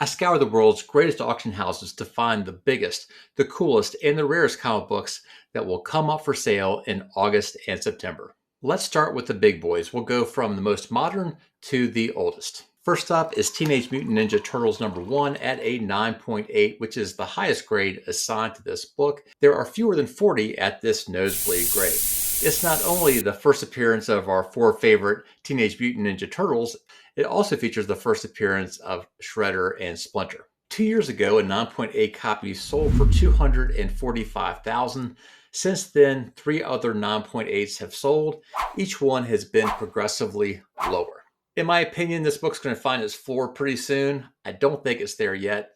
I scour the world's greatest auction houses to find the biggest, the coolest, and the rarest comic books that will come up for sale in August and September. Let's start with the big boys. We'll go from the most modern to the oldest. First up is Teenage Mutant Ninja Turtles #1 at a 9.8, which is the highest grade assigned to this book. There are fewer than 40 at this nosebleed grade. It's not only the first appearance of our four favorite Teenage Mutant Ninja Turtles, it also features the first appearance of Shredder and Splinter. 2 years ago, a 9.8 copy sold for $245,000. Since then, three other 9.8s have sold. Each one has been progressively lower. In my opinion, this book's going to find its floor pretty soon. I don't think it's there yet.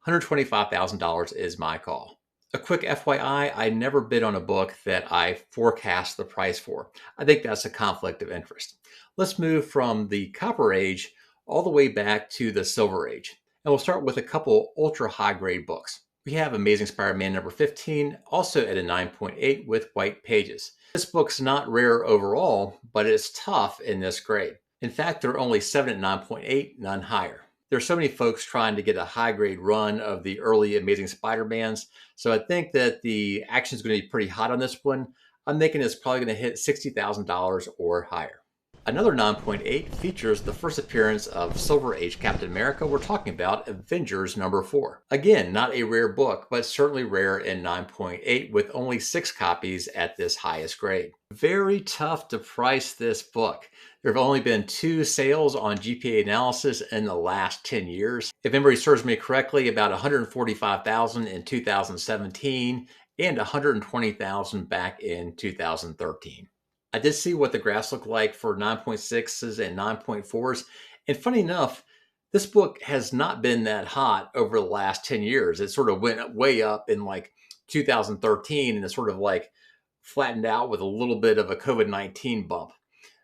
$125,000 is my call. A quick FYI, I never bid on a book that I forecast the price for. I think that's a conflict of interest. Let's move from the Copper Age all the way back to the Silver Age. And we'll start with a couple ultra high grade books. We have Amazing Spider-Man #15, also at a 9.8 with white pages. This book's not rare overall, but it's tough in this grade. In fact, there are only 7 at 9.8, none higher. There's so many folks trying to get a high grade run of the early Amazing Spider-Mans, so I think that the action is going to be pretty hot on this one. I'm thinking it's probably going to hit $60,000 or higher. Another 9.8 features the first appearance of Silver Age Captain America. We're talking about Avengers #4. Again, not a rare book, but certainly rare in 9.8 with only 6 copies at this highest grade. Very tough to price this book. There have only been 2 sales on GPA analysis in the last 10 years. If memory serves me correctly, about $145,000 in 2017 and $120,000 back in 2013. I did see what the graphs look like for 9.6s and 9.4s. And funny enough, this book has not been that hot over the last 10 years. It sort of went way up in like 2013 and it sort of like flattened out with a little bit of a COVID-19 bump.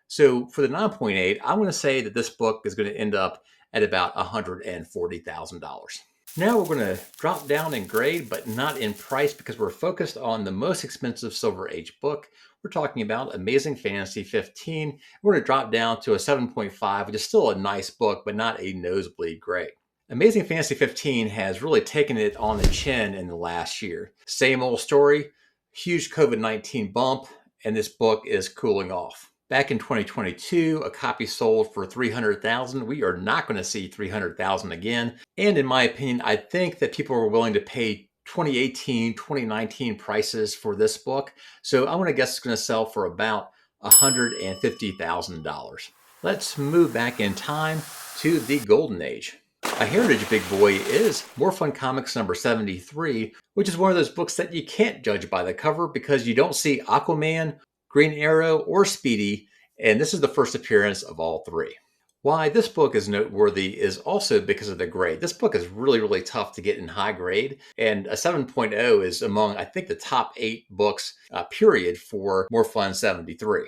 So for the 9.8, I'm going to say that this book is going to end up at about $140,000. Now we're going to drop down in grade, but not in price because we're focused on the most expensive Silver Age book. We're talking about Amazing Fantasy 15. We're going to drop down to a 7.5, which is still a nice book, but not a nosebleed grade. Amazing Fantasy 15 has really taken it on the chin in the last year. Same old story, huge COVID-19 bump, and this book is cooling off. Back in 2022, a copy sold for $300,000. We are not going to see $300,000 again. And in my opinion, I think that people are willing to pay 2018, 2019 prices for this book. So I'm going to guess it's going to sell for about $150,000. Let's move back in time to the Golden Age. A heritage big boy is More Fun Comics #73, which is one of those books that you can't judge by the cover because you don't see Aquaman, Green Arrow, or Speedy, and this is the first appearance of all 3. Why this book is noteworthy is also because of the grade. This book is really, really tough to get in high grade, and a 7.0 is among, I think, the top 8 books, period, for More Fun 73.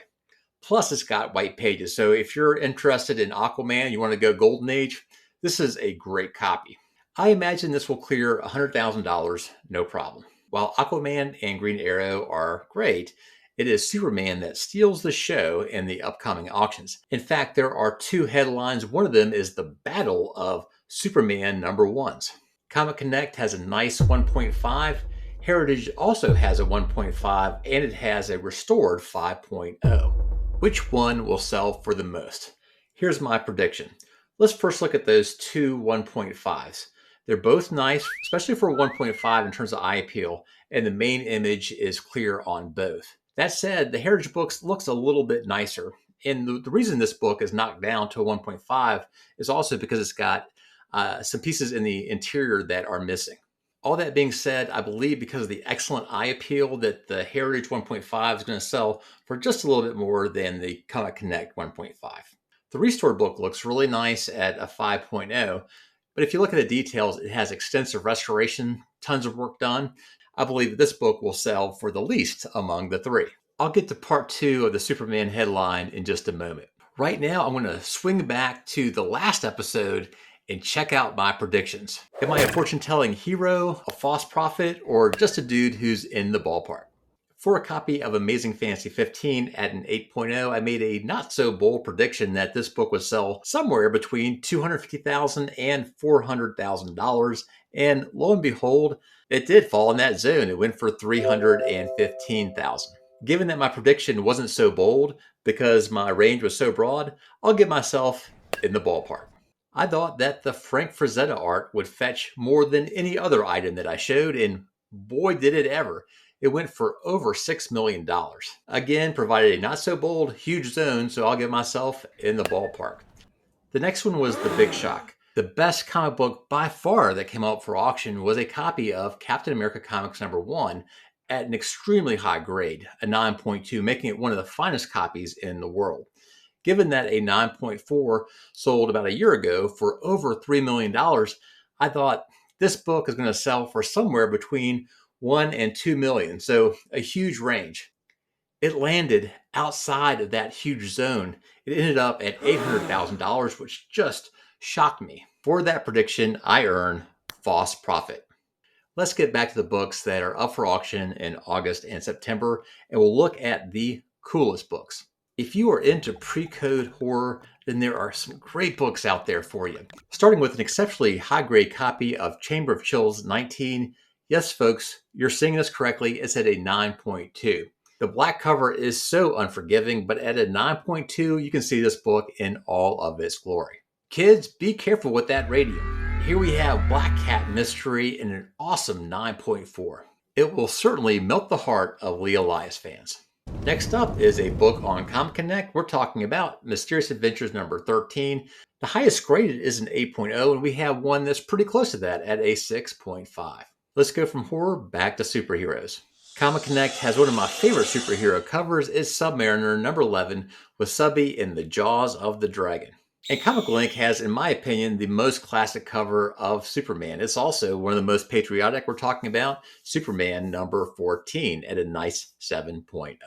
Plus, it's got white pages, so if you're interested in Aquaman, you want to go Golden Age, this is a great copy. I imagine this will clear $100,000, no problem. While Aquaman and Green Arrow are great, it is Superman that steals the show in the upcoming auctions. In fact, there are 2 headlines. One of them is the Battle of Superman #1s. Comic Connect has a nice 1.5. Heritage also has a 1.5, and it has a restored 5.0. Which one will sell for the most? Here's my prediction. Let's first look at those 2 1.5s. They're both nice, especially for 1.5 in terms of eye appeal, and the main image is clear on both. That said, the Heritage books looks a little bit nicer. And the reason this book is knocked down to a 1.5 is also because it's got some pieces in the interior that are missing. All that being said, I believe because of the excellent eye appeal that the Heritage 1.5 is going to sell for just a little bit more than the Comic Connect 1.5. The Restored book looks really nice at a 5.0, but if you look at the details, it has extensive restoration, tons of work done. I believe that this book will sell for the least among the 3. I'll get to part 2 of the Superman headline in just a moment. Right now, I'm going to swing back to the last episode and check out my predictions. Am I a fortune-telling hero, a false prophet, or just a dude who's in the ballpark? For a copy of Amazing Fantasy 15 at an 8.0, I made a not so bold prediction that this book would sell somewhere between $250,000 and $400,000. And lo and behold, it did fall in that zone. It went for $315,000. Given that my prediction wasn't so bold because my range was so broad, I'll give myself in the ballpark. I thought that the Frank Frazetta art would fetch more than any other item that I showed, and boy did it ever. It went for over $6 million. Again, provided a not so bold, huge zone, so I'll give myself in the ballpark. The next one was the big shock. The best comic book by far that came out for auction was a copy of Captain America Comics #1 at an extremely high grade, a 9.2, making it one of the finest copies in the world. Given that a 9.4 sold about a year ago for over $3 million, I thought this book is going to sell for somewhere between $1 and $2 million, so a huge range. It landed outside of that huge zone. It ended up at $800,000, which just shocked me. For that prediction, I earn false profit. Let's get back to the books that are up for auction in August and September, and we'll look at the coolest books. If you are into pre-code horror, then there are some great books out there for you. Starting with an exceptionally high-grade copy of Chamber of Chills 19. Yes, folks, you're seeing this correctly. It's at a 9.2. The black cover is so unforgiving, but at a 9.2, you can see this book in all of its glory. Kids, be careful with that radium. Here we have Black Cat Mystery in an awesome 9.4. It will certainly melt the heart of Lee Elias fans. Next up is a book on Comic Connect. We're talking about Mysterious Adventures #13. The highest graded is an 8.0, and we have one that's pretty close to that at a 6.5. Let's go from horror back to superheroes. Comic Connect has one of my favorite superhero covers. It's Submariner #11 with Subby in the jaws of the dragon. And Comic Link has, in my opinion, the most classic cover of Superman. It's also one of the most patriotic. We're talking about Superman #14 at a nice 7.0.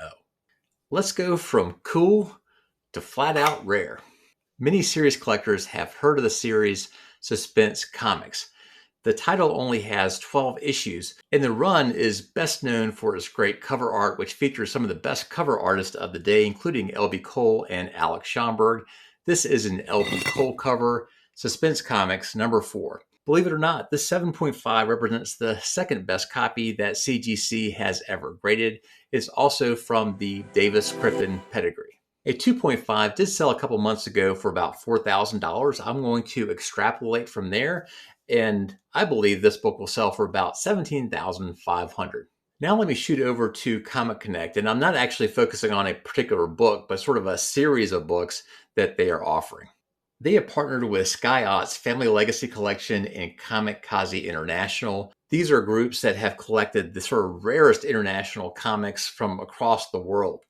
Let's go from cool to flat out rare. Many series collectors have heard of the series Suspense Comics. The title only has 12 issues, and the run is best known for its great cover art, which features some of the best cover artists of the day, including L.B. Cole and Alex Schomburg. This is an L.B. Cole cover, Suspense Comics #4. Believe it or not, this 7.5 represents the second best copy that CGC has ever graded. It's also from the Davis Crippen pedigree. A 2.5 did sell a couple months ago for about $4,000. I'm going to extrapolate from there, and I believe this book will sell for about $17,500. Now let me shoot over to Comic Connect, and I'm not actually focusing on a particular book, but sort of a series of books that they are offering. They have partnered with Sky Ott's Family Legacy Collection and Comic Kazi International. These are groups that have collected the sort of rarest international comics from across the world.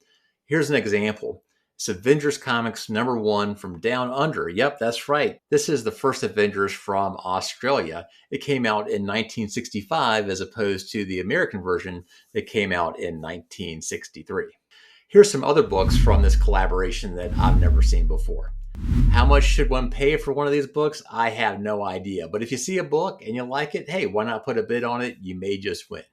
Here's an example. It's Avengers Comics #1 from Down Under. Yep, that's right. This is the first Avengers from Australia. It came out in 1965 as opposed to the American version that came out in 1963. Here's some other books from this collaboration that I've never seen before. How much should one pay for one of these books? I have no idea. But if you see a book and you like it, hey, why not put a bid on it? You may just win.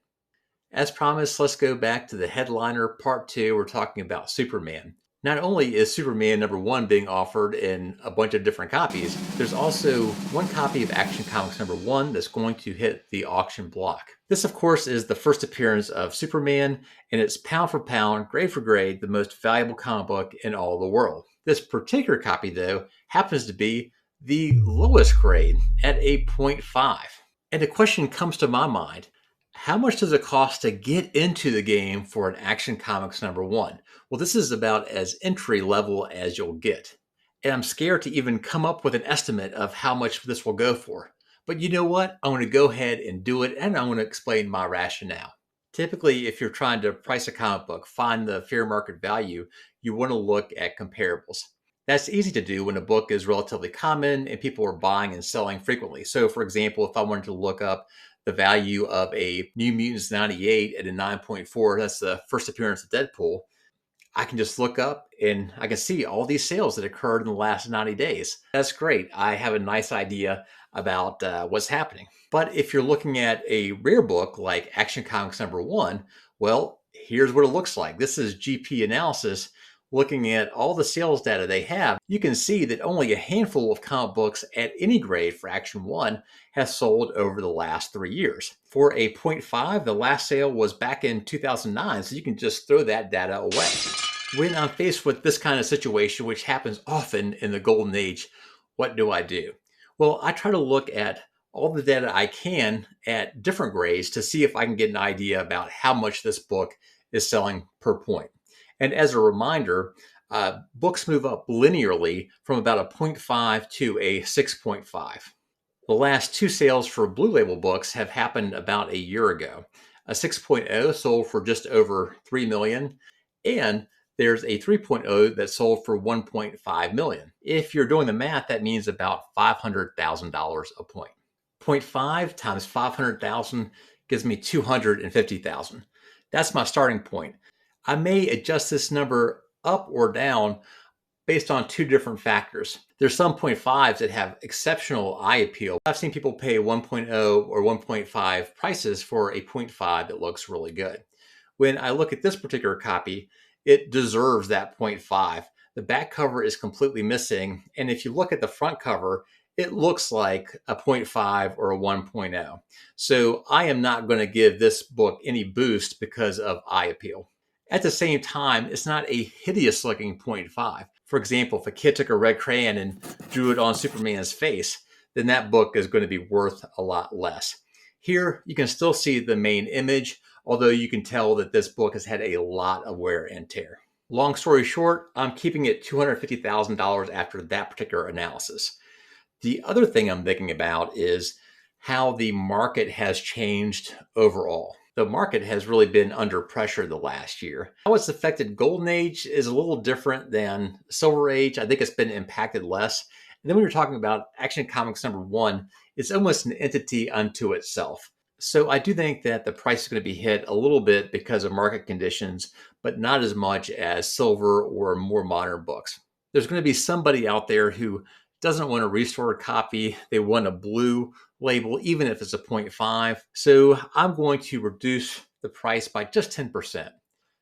As promised, let's go back to the headliner, part 2. We're talking about Superman. Not only is Superman #1 being offered in a bunch of different copies, there's also one copy of Action Comics #1 that's going to hit the auction block. This, of course, is the first appearance of Superman, and it's pound for pound, grade for grade, the most valuable comic book in all the world. This particular copy, though, happens to be the lowest grade at a 0.5. And the question comes to my mind, how much does it cost to get into the game for an Action Comics #1? Well, this is about as entry level as you'll get. And I'm scared to even come up with an estimate of how much this will go for. But you know what? I'm going to go ahead and do it, and I'm going to explain my rationale. Typically, if you're trying to price a comic book, find the fair market value, you want to look at comparables. That's easy to do when a book is relatively common and people are buying and selling frequently. So, for example, if I wanted to look up the value of a New Mutants 98 at a 9.4, that's the first appearance of Deadpool, I can just look up and I can see all these sales that occurred in the last 90 days. That's great. I have a nice idea about what's happening. But if you're looking at a rare book like Action Comics #1, well, Here's what it looks like. This is GP analysis. Looking at all the sales data they have, you can see that only a handful of comic books at any grade for Action 1 has sold over the last 3 years. For a 0.5, the last sale was back in 2009, so you can just throw that data away. When I'm faced with this kind of situation, which happens often in the golden age, what do I do? Well, I try to look at all the data I can at different grades to see if I can get an idea about how much this book is selling per point. And as a reminder, books move up linearly from about a 0.5 to a 6.5. The last 2 sales for Blue Label books have happened about a year ago. A 6.0 sold for just over 3 million, and there's a 3.0 that sold for 1.5 million. If you're doing the math, that means about $500,000 a point. 0.5 times 500,000 gives me 250,000. That's my starting point. I may adjust this number up or down based on 2 different factors. There's some 0.5s that have exceptional eye appeal. I've seen people pay 1.0 or 1.5 prices for a 0.5 that looks really good. When I look at this particular copy, it deserves that 0.5. The back cover is completely missing, and if you look at the front cover, it looks like a 0.5 or a 1.0. So I am not going to give this book any boost because of eye appeal. At the same time, it's not a hideous looking 0.5. For example, if a kid took a red crayon and drew it on Superman's face, then that book is going to be worth a lot less. Here, you can still see the main image, although you can tell that this book has had a lot of wear and tear. Long story short, I'm keeping it $250,000 after that particular analysis. The other thing I'm thinking about is how the market has changed overall. The market has really been under pressure the last year. How it's affected Golden Age is a little different than Silver Age. I think it's been impacted less. And then when you're talking about Action Comics #1, it's almost an entity unto itself. So I do think that the price is going to be hit a little bit because of market conditions, but not as much as Silver or more modern books. There's going to be somebody out there who doesn't want a restored copy. They want a blue label, even if it's a 0.5. So I'm going to reduce the price by just 10%.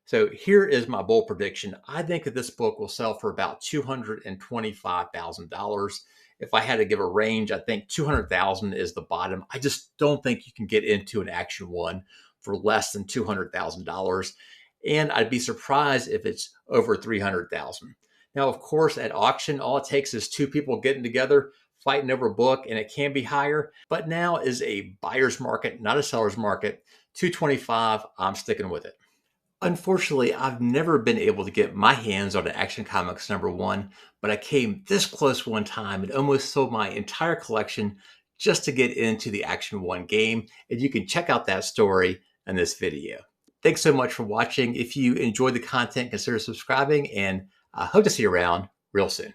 So here is my bold prediction. I think that this book will sell for about $225,000. If I had to give a range, I think 200,000 is the bottom. I just don't think you can get into an Action 1 for less than $200,000. And I'd be surprised if it's over 300,000. Now, of course, at auction, all it takes is 2 people getting together, fighting over a book, and it can be higher. But now is a buyer's market, not a seller's market. 225, I'm sticking with it. Unfortunately, I've never been able to get my hands on an Action Comics #1, but I came this close one time and almost sold my entire collection just to get into the Action 1 game. And you can check out that story in this video. Thanks so much for watching. If you enjoyed the content, consider subscribing, and I hope to see you around real soon.